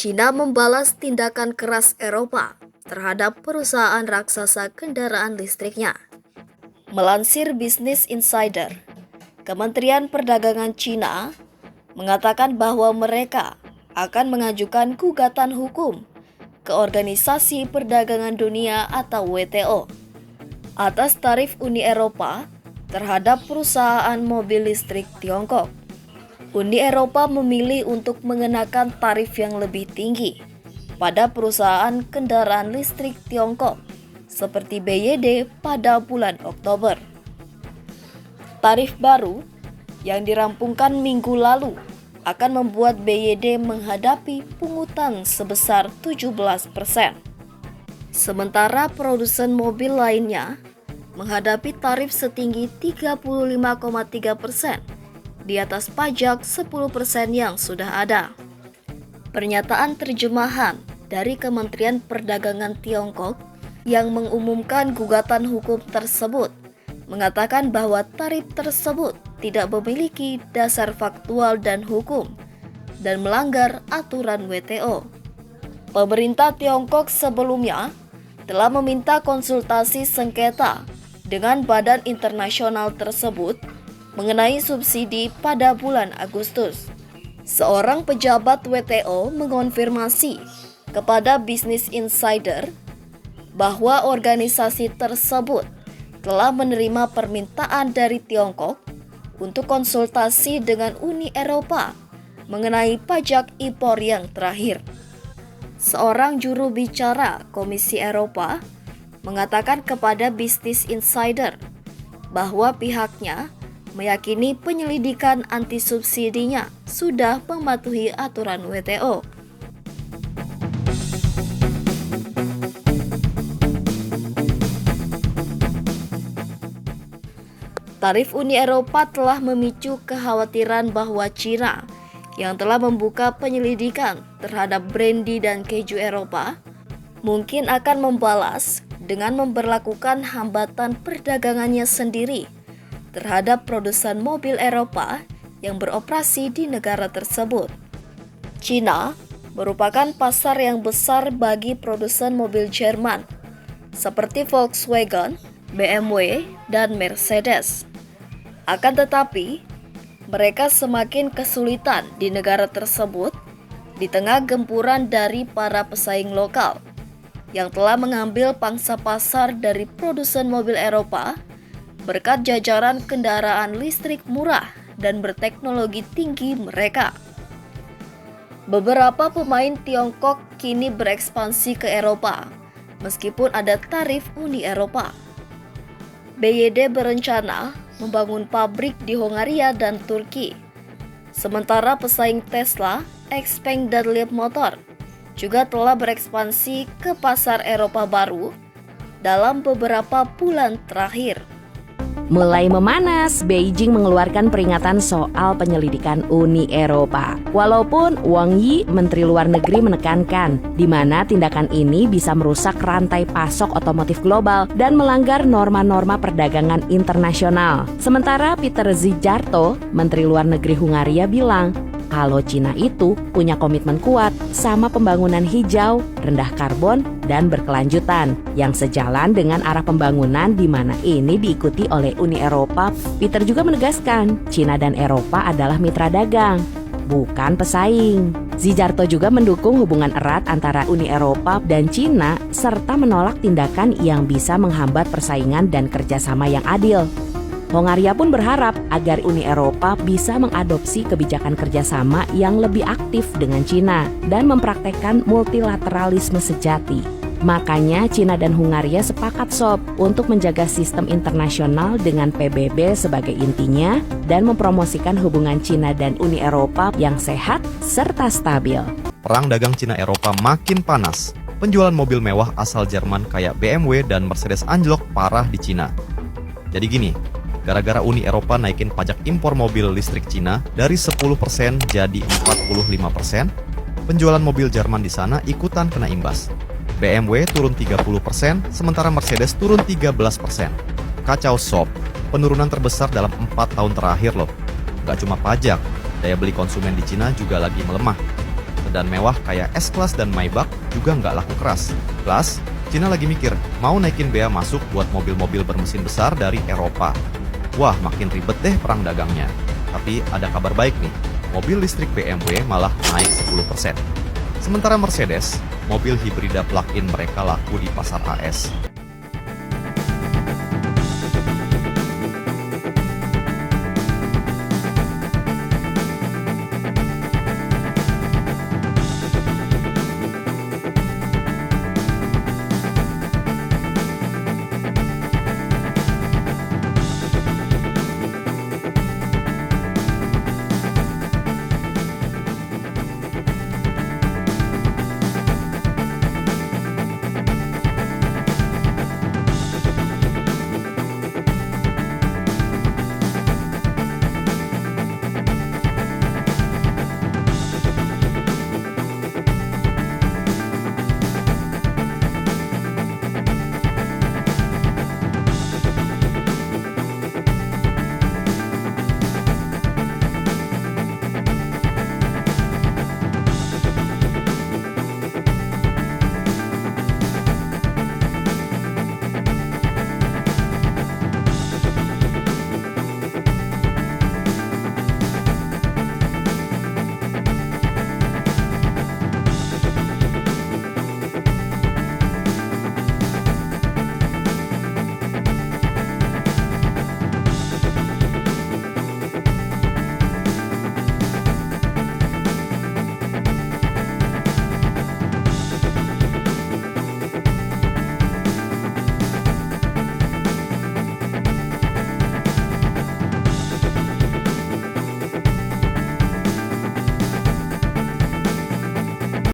Cina membalas tindakan keras Eropa terhadap perusahaan raksasa kendaraan listriknya. Melansir Business Insider, Kementerian Perdagangan Cina mengatakan bahwa mereka akan mengajukan gugatan hukum ke Organisasi Perdagangan Dunia atau WTO atas tarif Uni Eropa terhadap perusahaan mobil listrik Tiongkok. Uni Eropa memilih untuk mengenakan tarif yang lebih tinggi pada perusahaan kendaraan listrik Tiongkok seperti BYD pada bulan Oktober. Tarif baru yang dirampungkan minggu lalu akan membuat BYD menghadapi pungutan sebesar 17%. Sementara produsen mobil lainnya menghadapi tarif setinggi 35,3% di atas pajak 10% yang sudah ada. Pernyataan terjemahan dari Kementerian Perdagangan Tiongkok yang mengumumkan gugatan hukum tersebut mengatakan bahwa tarif tersebut tidak memiliki dasar faktual dan hukum dan melanggar aturan WTO. Pemerintah Tiongkok sebelumnya telah meminta konsultasi sengketa dengan badan internasional tersebut mengenai subsidi pada bulan Agustus. Seorang pejabat WTO mengonfirmasi kepada Business Insider bahwa organisasi tersebut telah menerima permintaan dari Tiongkok untuk konsultasi dengan Uni Eropa mengenai pajak impor yang terakhir. Seorang juru bicara Komisi Eropa mengatakan kepada Business Insider bahwa pihaknya meyakini penyelidikan anti-subsidinya sudah mematuhi aturan WTO. Tarif Uni Eropa telah memicu kekhawatiran bahwa Cina yang telah membuka penyelidikan terhadap brandy dan keju Eropa mungkin akan membalas dengan memberlakukan hambatan perdagangannya sendiri terhadap produsen mobil Eropa yang beroperasi di negara tersebut. Cina merupakan pasar yang besar bagi produsen mobil Jerman seperti Volkswagen, BMW, dan Mercedes. Akan tetapi, mereka semakin kesulitan di negara tersebut di tengah gempuran dari para pesaing lokal yang telah mengambil pangsa pasar dari produsen mobil Eropa berkat jajaran kendaraan listrik murah dan berteknologi tinggi mereka. Beberapa pemain Tiongkok kini berekspansi ke Eropa, meskipun ada tarif Uni Eropa. BYD berencana membangun pabrik di Hongaria dan Turki. Sementara pesaing Tesla, XPeng dan Leapmotor juga telah berekspansi ke pasar Eropa baru dalam beberapa bulan terakhir. Mulai memanas, Beijing mengeluarkan peringatan soal penyelidikan Uni Eropa. Walaupun Wang Yi, Menteri Luar Negeri, menekankan di mana tindakan ini bisa merusak rantai pasok otomotif global dan melanggar norma-norma perdagangan internasional. Sementara Peter Szijjarto, Menteri Luar Negeri Hungaria, bilang kalau Cina itu punya komitmen kuat sama pembangunan hijau, rendah karbon, dan berkelanjutan yang sejalan dengan arah pembangunan di mana ini diikuti oleh Uni Eropa. Peter juga menegaskan Cina dan Eropa adalah mitra dagang, bukan pesaing. Szijjarto juga mendukung hubungan erat antara Uni Eropa dan Cina serta menolak tindakan yang bisa menghambat persaingan dan kerjasama yang adil. Hongaria pun berharap agar Uni Eropa bisa mengadopsi kebijakan kerjasama yang lebih aktif dengan Cina dan mempraktekkan multilateralisme sejati. Makanya Cina dan Hungaria sepakat untuk menjaga sistem internasional dengan PBB sebagai intinya dan mempromosikan hubungan Cina dan Uni Eropa yang sehat serta stabil. Perang dagang Cina-Eropa makin panas. Penjualan mobil mewah asal Jerman kayak BMW dan Mercedes anjlok parah di Cina. Jadi gini, gara-gara Uni Eropa naikin pajak impor mobil listrik Cina dari 10% jadi 45%, penjualan mobil Jerman di sana ikutan kena imbas. BMW turun 30%, sementara Mercedes turun 13%. Kacau sob, penurunan terbesar dalam 4 tahun terakhir loh. Gak cuma pajak, daya beli konsumen di Cina juga lagi melemah. sedan mewah kayak S-Class dan Maybach juga nggak laku keras. Plus, Cina lagi mikir mau naikin bea masuk buat mobil-mobil bermesin besar dari Eropa. Wah, makin ribet deh perang dagangnya. Tapi ada kabar baik nih, mobil listrik BMW malah naik 10%. Sementara Mercedes, mobil hibrida plug-in mereka laku di pasar AS.